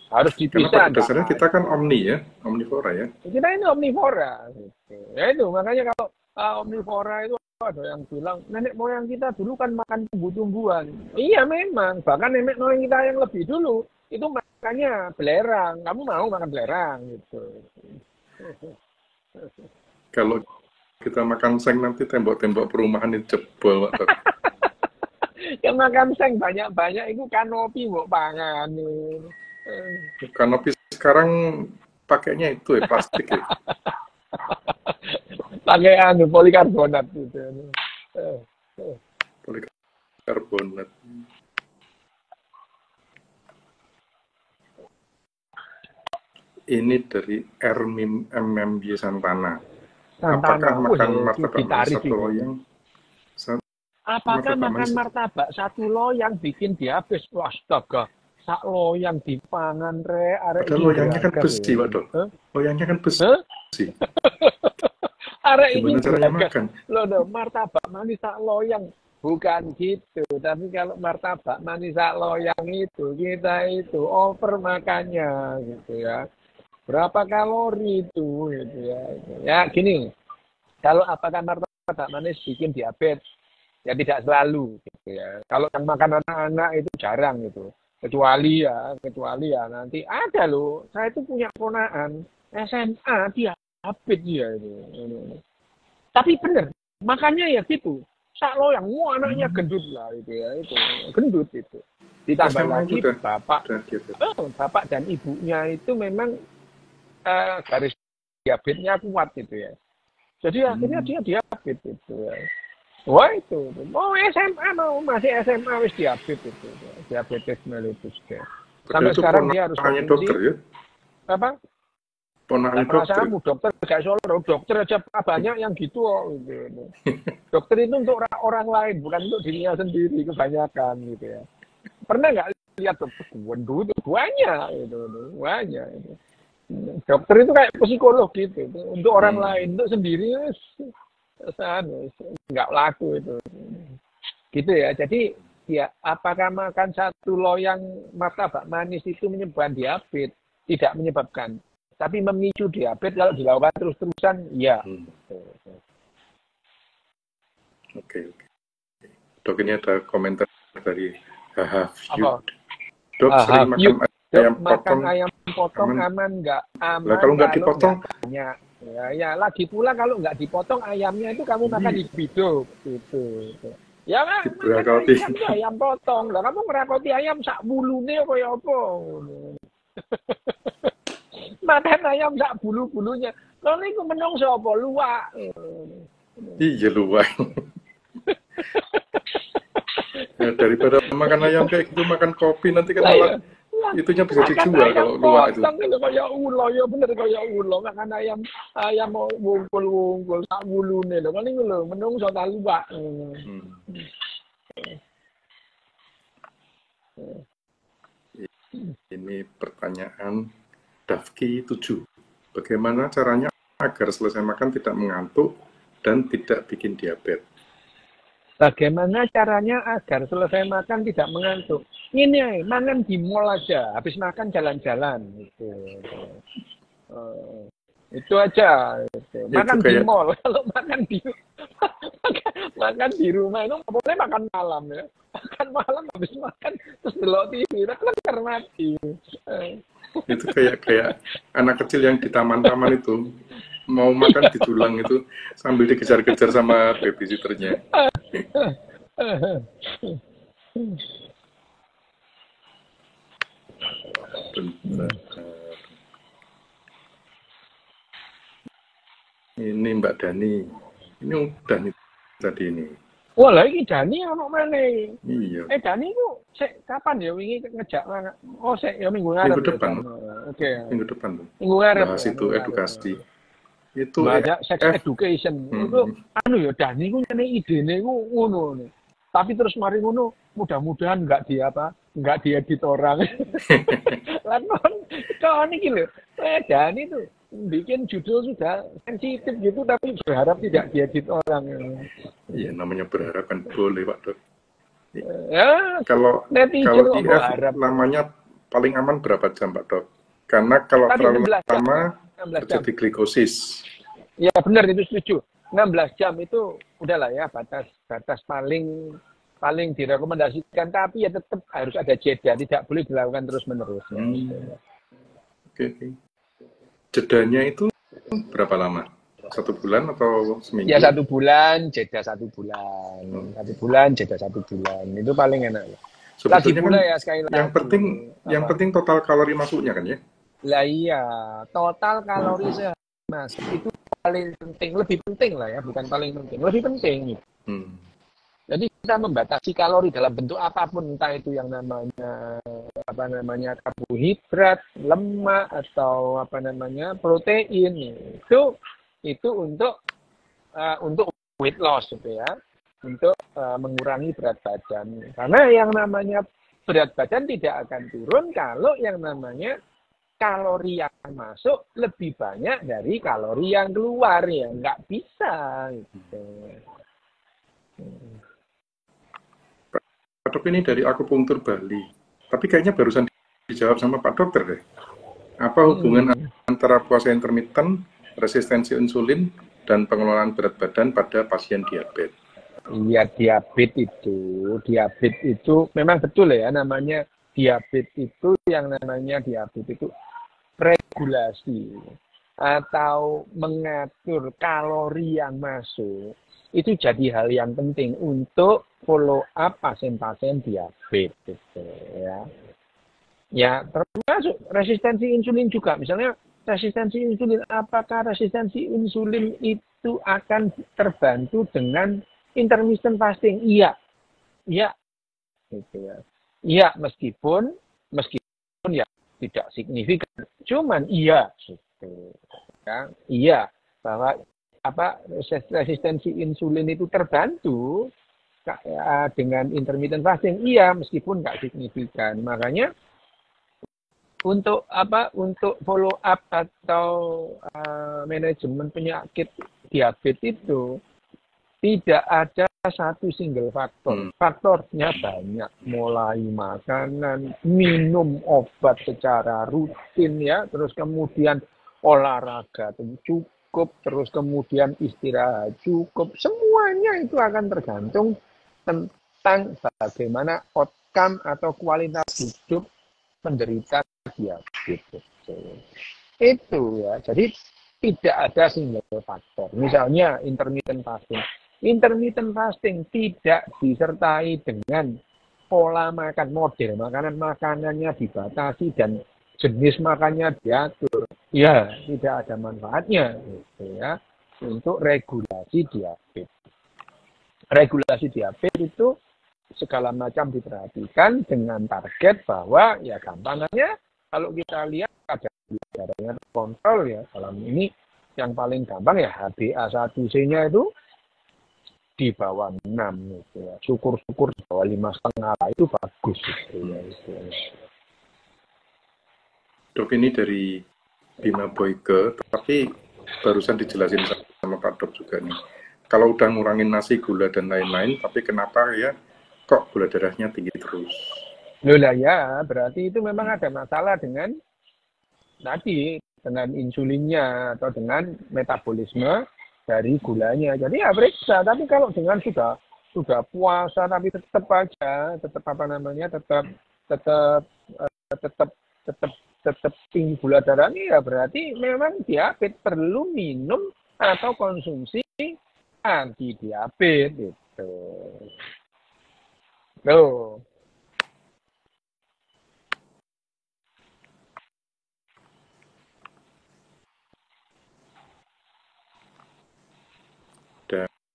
Harus dipisah. Karena pada dasarnya kita kan omnivora ya. Kita ini omnivora gitu. Ya itu makanya kalau omnivora itu ada yang bilang nenek moyang kita dulu kan makan tumbuh-tumbuhan. Iya memang, bahkan nenek moyang kita yang lebih dulu itu makannya belerang. Kamu mau makan belerang gitu. Kalau kita makan seng nanti tembok-tembok perumahan itu jebol. Yang makan seng banyak-banyak itu kanopi mbok pangan. Kanopi sekarang pakainya itu ya plastik ya. Pakai polikarbonat gitu. Polikarbonat. Ini dari MMB Santana. Apakah makan martabak satu loyang? Apakah makan martabak satu loyang bikin diabetes? Astaga, sak loyang dipangan Padahal loyangnya kan besi, Pak Dok. Loyangnya kan besi. Gimana caranya makan? Loh, martabak manis sak loyang. Bukan gitu. Tapi kalau martabak manis sak loyang itu, kita itu over makannya gitu ya. Berapa kalori itu gitu ya. Ya gini, kalau apakah martabak manis bikin diabetes? Ya tidak selalu gitu ya. Kalau yang makan anak-anak itu jarang gitu. Kecuali ya nanti ada loh. Saya itu punya ponakan SMA diabetes dia itu. Tapi bener, makannya ya gitu. Sak loyang, anaknya gendut lah itu ya, itu gendut itu. Ditambah lagi bapak dan ibunya itu memang garis diabetesnya kuat gitu ya. Jadi akhirnya dia diabetes itu ya. Wah itu, mau SMA masih SMA wis diabetes itu, diabetes mellitus. Sampai itu sekarang dia harus ponakannya konsumsi dokter ya? apa? Ponakannya Nah, dokter. kamu dokter gak solo, dokter aja banyak yang gitu kok. Gitu. Dokter itu untuk orang lain, bukan untuk dirinya sendiri kebanyakan gitu ya. Pernah nggak lihat dokter itu banyak itu, banyak itu. Dokter itu kayak psikolog gitu, itu. Untuk orang lain, untuk sendiri nggak laku itu. Gitu ya. Jadi ya apakah makan satu loyang martabak manis itu menyebabkan diabetes? Tidak menyebabkan. Tapi memicu diabetes kalau dilakukan terus-terusan, ya. Oke. Dok, ini ada komentar dari Have you. Apa? Dok, sering makan ayam potong. Makan ayam potong aman nggak? Aman kalau nggak dipotong? Banyak. Ya, lagi pula kalau nggak dipotong ayamnya itu kamu makan di hidup. Gitu. Ya kan, makan ayam potong. Lah kamu merakoti ayam sak bulune kaya apa? Makan ayam sak bulu-bulunya. Lho niku menungso apa luwak. Iya luwak. Ya, daripada makan ayam kayak gitu makan kopi nanti kan malah itunya bisa dijual kalau luwak itu. Kaya ulo ya bener kaya ulo makan ayam wungkul-wungkul sak bulune lho. Kan niku lho menungso ta luwak. Ini pertanyaan Dafki 7. Bagaimana caranya agar selesai makan tidak mengantuk dan tidak bikin diabetes? Bagaimana caranya agar selesai makan tidak mengantuk? Ini, makan di mall aja. Habis makan jalan-jalan. Gitu. Itu aja. Gitu. Makan di mall. Kalau makan di rumah itu boleh makan malam ya. Makan malam habis makan terus delok TV, kan mati. Itu kayak anak kecil yang di taman-taman itu mau makan di tulang itu sambil dikejar-kejar sama babysitternya. Ini Mbak Dani, ini udah nih tadi ini. Wah, lagi Dani ono meneh. Iya. Dani ku kapan ya wingi ngejak ya minggu ngarep. Minggu depan. Oke. Minggu depan. Minggu ngarep. Bahas itu edukasi. Itu banyak sex education. Itu ya Dani ku nyene idene ku ngono. Tapi terus mari ngono, mudah-mudahan enggak diedit orang. Lan kon iki lho. Dani tuh bikin judul sudah sensitif gitu tapi berharap tidak diedit orang. Iya, namanya berharap kan boleh Pak Dok. Ya, kalau IF namanya paling aman berapa jam Pak Dok? Karena kalau terlalu lama terjadi glikosis. Ya benar, itu setuju. 16 jam itu udahlah ya batas paling direkomendasikan, tapi ya tetap harus ada jeda, tidak boleh dilakukan terus-menerus. Oke. Jedanya itu berapa lama? 1 bulan atau seminggu? Ya 1 bulan, jeda 1 bulan. 1 bulan, jeda 1 bulan. Itu paling enak. Lagi pula ya sekali lagi. Yang penting total kalori masuknya kan ya? Lah iya, total kalori masuk itu paling penting, lebih penting lah ya, bukan paling penting, lebih penting. Jadi kita membatasi kalori dalam bentuk apapun, entah itu yang namanya karbohidrat, lemak atau protein. Itu untuk weight loss gitu ya. Untuk mengurangi berat badan. Karena yang namanya berat badan tidak akan turun kalau yang namanya kalori yang masuk lebih banyak dari kalori yang keluar, ya nggak bisa gitu. Pak Dok, ini dari akupunktur Bali. Tapi kayaknya barusan dijawab sama Pak Dokter deh. Apa hubungan antara puasa intermittent, resistensi insulin, dan pengelolaan berat badan pada pasien diabetes? Iya, diabetes itu memang betul ya, namanya diabetes itu, yang namanya diabetes itu regulasi atau mengatur kalori yang masuk. Itu jadi hal yang penting untuk follow up pasien-pasien diabetes ya. Ya, termasuk resistensi insulin juga. Misalnya resistensi insulin, apakah resistensi insulin itu akan terbantu dengan intermittent fasting? Iya. Gitu ya. Iya, meskipun ya tidak signifikan. Cuman iya, gitu. Ya, iya bahwa resistensi insulin itu terbantu dengan intermittent fasting. Iya, meskipun nggak signifikan. Makanya untuk follow up atau manajemen penyakit diabetes itu tidak ada satu single faktor. Faktornya banyak, mulai makanan, minum obat secara rutin ya, terus kemudian olahraga cukup, terus kemudian istirahat cukup. Semuanya itu akan tergantung tentang bagaimana outcome atau kualitas hidup penderita diabetes. Itu ya. Jadi tidak ada single faktor. Misalnya intermittent fasting. Intermittent fasting tidak disertai dengan pola makan model. Makanannya dibatasi dan jenis makannya diatur. Ya, tidak ada manfaatnya gitu ya untuk regulasi diabetes. Regulasi diabetes itu segala macam diperhatikan dengan target bahwa ya gampangannya kalau kita lihat ada darahnya terkontrol ya. Dalam ini yang paling gampang ya HbA1c-nya itu di bawah 6 gitu ya. Syukur-syukur di bawah 5,5 itu bagus gitu ya. Dok, ini dari Bima Boyke, tapi barusan dijelasin sama Pak Dok juga nih. Kalau udah ngurangin nasi, gula dan lain-lain, tapi kenapa ya kok gula darahnya tinggi terus? Loh lah ya, berarti itu memang ada masalah dengan tadi, dengan insulinnya atau dengan metabolisme dari gulanya. Jadi ya periksa, tapi kalau dengan sudah puasa tapi tetap tinggi gula darahnya, ya berarti memang diabetes, perlu minum atau konsumsi anti diabetes gitu. Loh.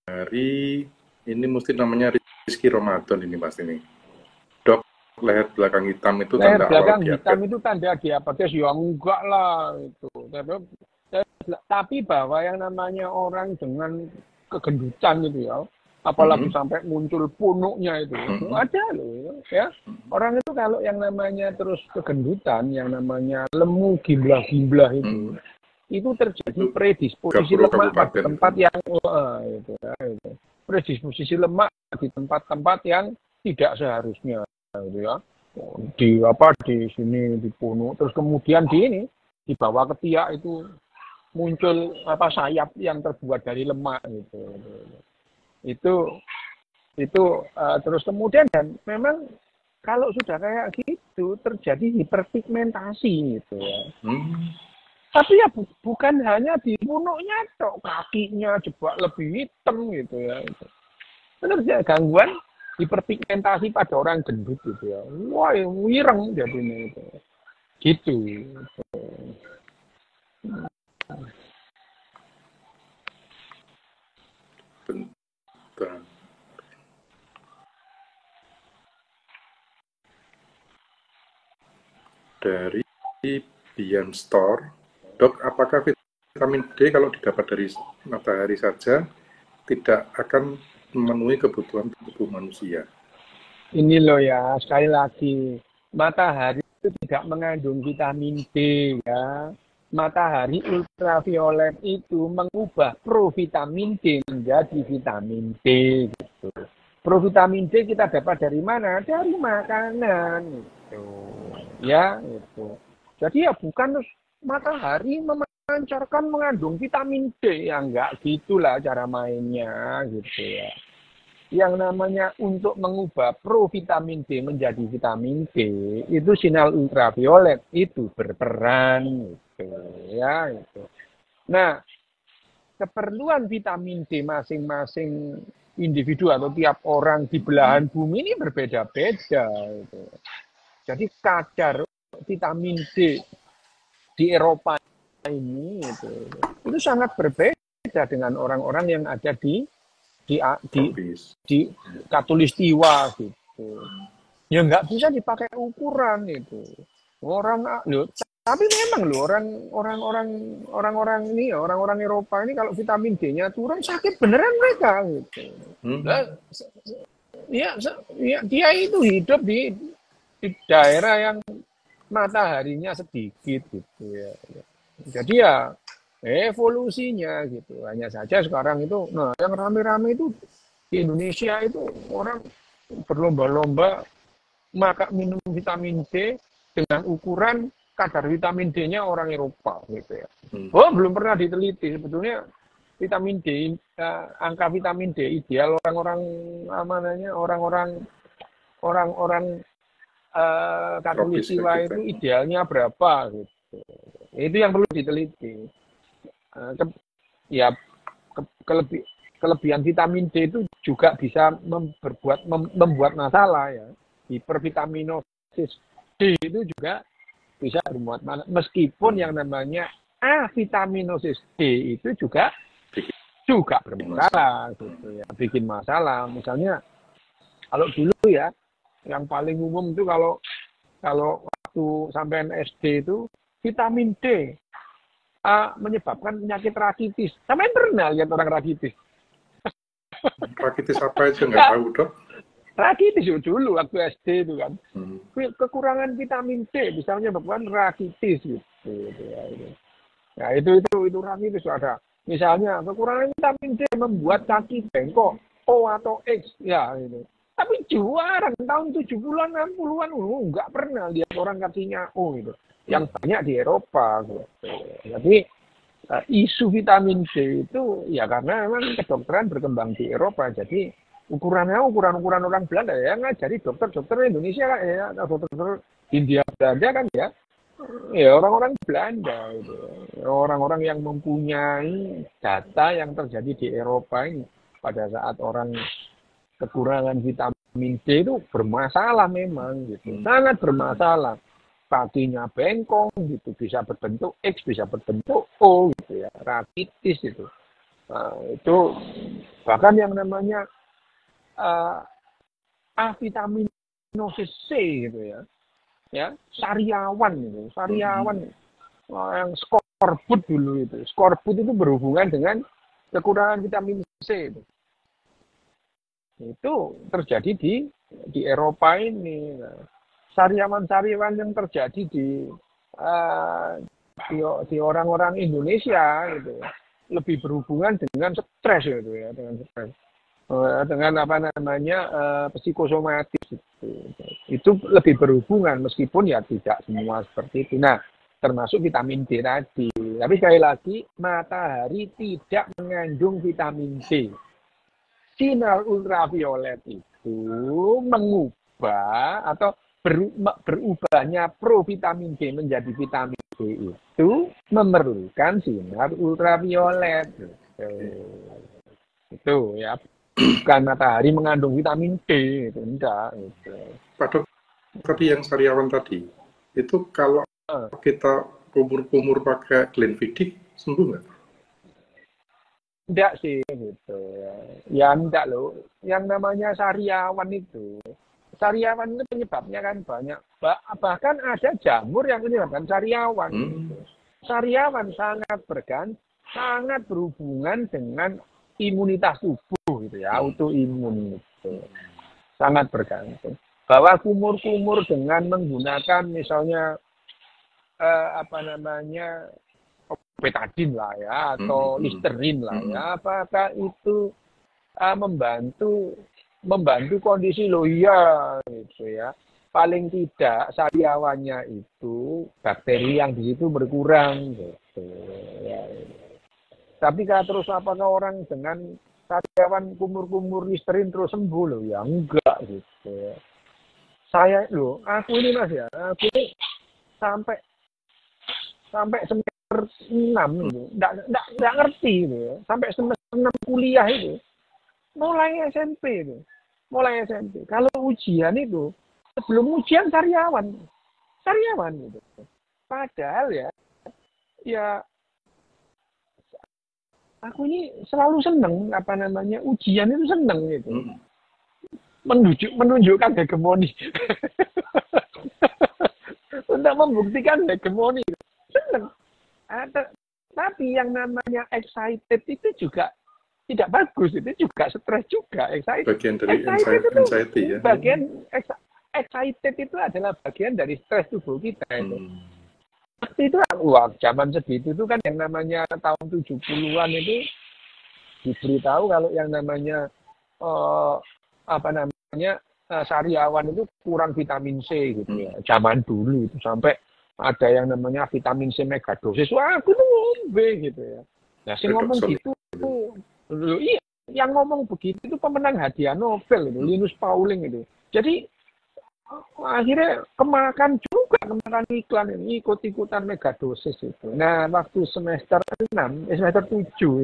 Dari ini mesti namanya Rizky Ramadan ini Mas ini. Dok, leher belakang hitam itu tanda awal diabetes. Leher belakang hitam itu tanda diabetes ya enggak lah itu. Tapi bahwa yang namanya orang dengan kegendutan itu ya, apalagi sampai muncul punuknya itu ada loh ya. Orang itu kalau yang namanya terus kegendutan, yang namanya lemu gimblah-gimblah itu terjadi predisposisi lemak pada tempat yang itu ya, itu. Predisposisi lemak di tempat-tempat yang tidak seharusnya gitu ya. Di sini di punuk, terus kemudian di bawah ketiak itu muncul sayap yang terbuat dari lemak gitu. Itu terus kemudian, dan memang kalau sudah kayak gitu terjadi hiperpigmentasi gitu ya. Tapi ya bukan hanya di punuknya, kakinya juga lebih hitam gitu ya. Benar ya, gangguan hiperpigmentasi pada orang gendut gitu ya. Wah, wireng jadinya itu. Gitu. Bentar. Dari Beyond Store, Dok, apakah vitamin D kalau didapat dari matahari saja tidak akan memenuhi kebutuhan tubuh manusia? Ini loh ya, sekali lagi, matahari itu tidak mengandung vitamin D ya. Matahari ultraviolet itu mengubah provitamin D menjadi vitamin D gitu. Provitamin D kita dapat dari mana? Dari makanan gitu. Ya, itu. Jadi ya bukan matahari memancarkan mengandung vitamin D, ya enggak gitulah cara mainnya gitu ya. Yang namanya untuk mengubah provitamin D menjadi vitamin D itu sinar ultraviolet itu berperan gitu ya itu. Nah, keperluan vitamin D masing-masing individu atau tiap orang di belahan bumi ini berbeda-beda gitu. Jadi kadar vitamin D di Eropa ini itu sangat berbeda dengan orang-orang yang ada di Katulistiwa gitu. Ya nggak bisa dipakai ukuran itu. Loh, tapi memang loh orang-orang ini ya, orang-orang Eropa ini kalau vitamin D-nya turun sakit beneran mereka gitu. Nah, ya, dia itu hidup di daerah yang mataharinya sedikit gitu ya. Jadi ya evolusinya gitu. Hanya saja sekarang itu, nah yang rame-rame itu di Indonesia itu orang berlomba-lomba minum vitamin D dengan ukuran kadar vitamin D-nya orang Eropa gitu ya. Oh, belum pernah diteliti sebetulnya vitamin D, angka vitamin D ideal orang-orang katulistiwa itu idealnya berapa gitu. Itu yang perlu diteliti. Kelebihan vitamin D itu juga bisa membuat masalah ya. Hipervitaminosis D itu juga bisa bermuat masalah. Meskipun yang namanya avitaminosis D itu juga bermasalah gitu ya, bikin masalah. Misalnya kalau dulu ya, yang paling umum itu kalau waktu sampai SD itu vitamin D menyebabkan penyakit rakitis. Sampai pernah lihat orang rakitis? Rakitis apa itu nggak tahu dok? Rakitis dulu waktu SD itu kan. Kekurangan vitamin D bisa menyebabkan rakitis gitu. Nah itu rakitis ada. Misalnya kekurangan vitamin D membuat kaki bengkok, O atau X ya gitu. Tapi jarang tahun 70-an 60-an nggak pernah lihat orang kakinya O gitu. Yang banyak di Eropa gitu. Jadi isu vitamin D itu ya karena memang kedokteran berkembang di Eropa. Jadi ukuran orang Belanda ya ngajari dokter Indonesia kan ya, dokter Hindia Belanda kan ya. Ya orang-orang Belanda itu. Orang-orang yang mempunyai data yang terjadi di Eropa ini pada saat orang kekurangan vitamin D itu bermasalah memang gitu. Sangat bermasalah. Kakinya bengkong gitu, bisa berbentuk X, bisa berbentuk O gitu ya, rakitis itu. Nah, itu bahkan yang namanya avitaminosis C gitu ya. Ya, sariawan yang skorbut dulu itu. Skorbut itu berhubungan dengan kekurangan vitamin C itu. Itu terjadi di Eropa ini. Nah, sariawan yang terjadi di orang-orang Indonesia gitu ya, lebih berhubungan dengan stres gitu ya, dengan apa namanya psikosomatis itu lebih berhubungan meskipun ya tidak semua seperti itu. Nah, termasuk vitamin D tadi. Tapi sekali lagi matahari tidak mengandung vitamin D. Sinar ultraviolet itu mengubah atau berubahnya provitamin D menjadi vitamin D itu memerlukan sinar ultraviolet. Itu ya. Bukan matahari mengandung vitamin D, itu enggak. Gitu. Pak Dok, tadi yang sariawan tadi, itu kalau kita kumur-kumur pakai Glenfiddich, sembuh nggak? Enggak sih, gitu ya. Ya enggak loh. Yang namanya sariawan itu penyebabnya kan banyak. Bahkan ada jamur yang menyebabkan sariawan. Gitu. Sariawan sangat berhubungan dengan imunitas tubuh gitu ya, autoimun gitu. Sangat bergantung. Bahwa kumur-kumur dengan menggunakan misalnya betadin lah ya atau listerin lah ya, apakah itu membantu kondisi loya gitu ya. Paling tidak sariawannya itu bakteri yang di situ berkurang gitu ya. Tapi apakah orang dengan sariawan kumur-kumur listerin terus sembuh loh? Ya enggak gitu ya. Aku ini Mas ya, aku ini sampai semester 6 gitu. Enggak ngerti gitu ya. Sampai semester 6 kuliah itu. Mulai SMP. Kalau ujian itu, sebelum ujian sariawan gitu. Padahal ya aku ini selalu seneng ujian itu seneng gitu. Menunjukkan hegemoni. untuk membuktikan hegemoni. Seneng. Tapi yang namanya excited itu juga tidak bagus, itu juga stres juga. Bagian dari anxiety ya. Excited itu adalah bagian dari stres tubuh kita itu. Waktu itu, wah, zaman segitu itu kan yang namanya tahun 70-an itu diberitahu kalau yang namanya sariawan itu kurang vitamin C gitu ya. Zaman dulu itu sampai ada yang namanya vitamin C megadosis. Wah, aku tuh ngombe gitu ya. Nah, si ngomong gitu, iya, yang ngomong begitu itu pemenang hadiah Nobel itu, Linus Pauling itu. Jadi akhirnya kemakan iklan ini, ikut-ikutan megadosis itu. Nah, waktu semester 7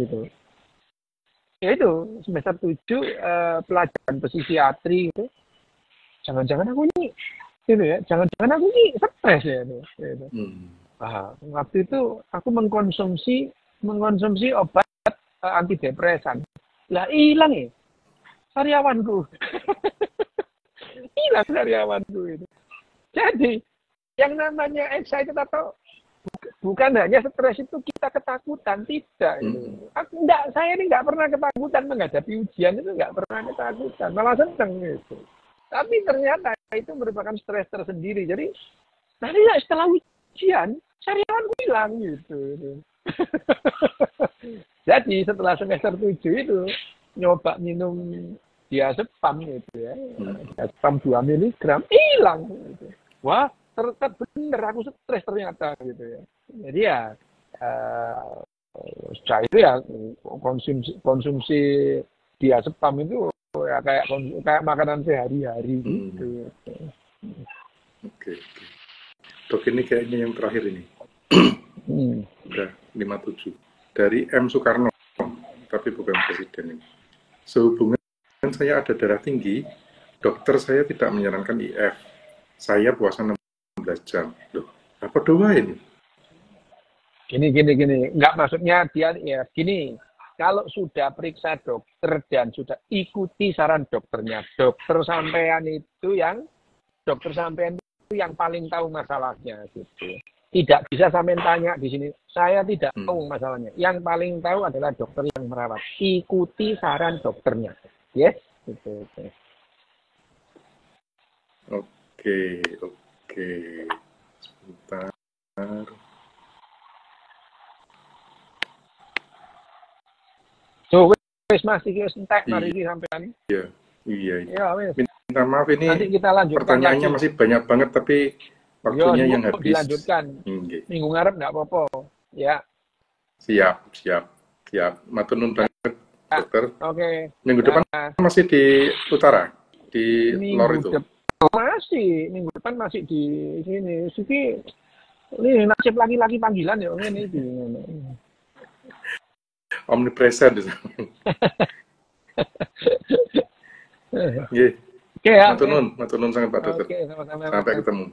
itu. Ya itu, semester 7 pelajaran psikiatri itu. Jangan-jangan aku ini gitu ya, jangan-jangan aku ini stres ya itu. Gitu. Waktu itu aku mengkonsumsi obat antidepresan. Lah hilang ya sariawanku. Hilang sariawanku itu. Jadi yang namanya excited atau bukan hanya stres itu kita ketakutan, tidak. Saya ini nggak pernah ketakutan menghadapi ujian, itu nggak pernah ketakutan, malah seneng gitu. Tapi ternyata itu merupakan stres tersendiri. Jadi nanti setelah ujian sariawanku hilang gitu. Jadi setelah semester 7 itu nyoba minum diazepam gitu ya. Diazepam 2 mg hilang gitu. Wah, ternyata bener aku stres ternyata gitu ya. Jadi ya setelah itu ya konsumsi diazepam itu ya kayak makanan sehari-hari gitu. Oke. Dok, ini kayaknya yang terakhir ini. Udah 57. Dari M. Soekarno, tapi bukan presiden ini. Sehubungan saya ada darah tinggi, dokter saya tidak menyarankan IF. Saya puasa 16 jam. Loh, apa doa ini? Gini. Nggak maksudnya dia ya gini. Kalau sudah periksa dokter dan sudah ikuti saran dokternya, dokter sampean itu yang paling tahu masalahnya gitu. Tidak bisa sampean tanya di sini. Saya tidak tahu masalahnya. Yang paling tahu adalah dokter yang merawat. Ikuti saran dokternya. Yes, gitu. Oke. Sebentar. So, wis Mas iki wis entek mari iki sampean. Iya. Ya, wis. Minta maaf ini nanti kita lanjutkan pertanyaannya lagi. Masih banyak banget tapi waktunya yang habis. Dilanjutkan. Minggu ngarep enggak apa-apa. Ya. Siap. Matur nuwun banget, dokter. Oke. Minggu depan masih di utara, di lor itu. Minggu depan masih di sini. Ini nasib laki-laki panggilan ya ini. Omnipresent di sana. Oke, matur nuwun sangat Pak Dokter. Oke, sama-sama. Sampai ketemu.